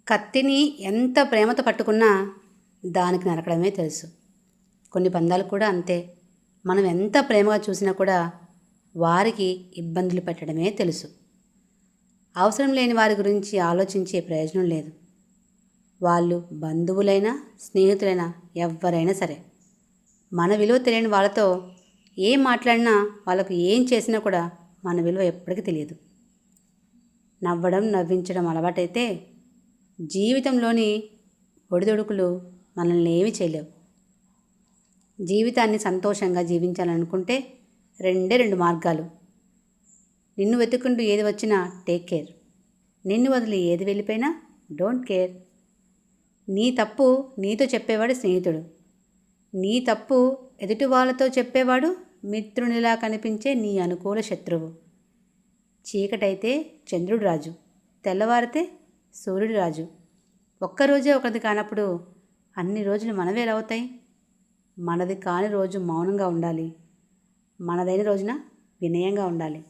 కత్తిని ఎంత ప్రేమతో పట్టుకున్నా దానికి నరకడమే తెలుసు. కొన్ని బంధాలు కూడా అంతే. మనం ఎంత ప్రేమగా చూసినా కూడా వారికి ఇబ్బందులు పెట్టడమే తెలుసు. అవసరం లేని వారి గురించి ఆలోచించే ప్రయోజనం లేదు. వాళ్ళు బంధువులైనా స్నేహితులైనా ఎవ్వరైనా సరే. మన విలువ తెలియని వాళ్ళతో ఏం మాట్లాడినా, వాళ్ళకు ఏం చేసినా కూడా మన విలువ ఎప్పటికీ తెలియదు. నవ్వడం నవ్వించడం అలవాటైతే జీవితంలోని ఒడిదొడుకులు మనల్ని ఏమీ చేయలేవు. జీవితాన్ని సంతోషంగా జీవించాలనుకుంటే రెండు మార్గాలు. నిన్ను వెతుక్కుంటూ ఏది వచ్చినా టేక్ కేర్. నిన్ను వదిలి ఏది వెళ్ళిపోయినా డోంట్ కేర్. నీ తప్పు నీతో చెప్పేవాడు స్నేహితుడు. నీ తప్పు ఎదుటి వాళ్ళతో చెప్పేవాడు మిత్రునిలా కనిపించే నీ అనుకూల శత్రువు. చీకటైతే చంద్రుడు రాజు, తెల్లవారితే సూర్యుడు రాజు. ఒక్కరోజే ఒకరిది కానప్పుడు అన్ని రోజులు మనవే ఎలా అవుతాయి? మనది కాని రోజు మౌనంగా ఉండాలి, మనదైన రోజున వినయంగా ఉండాలి.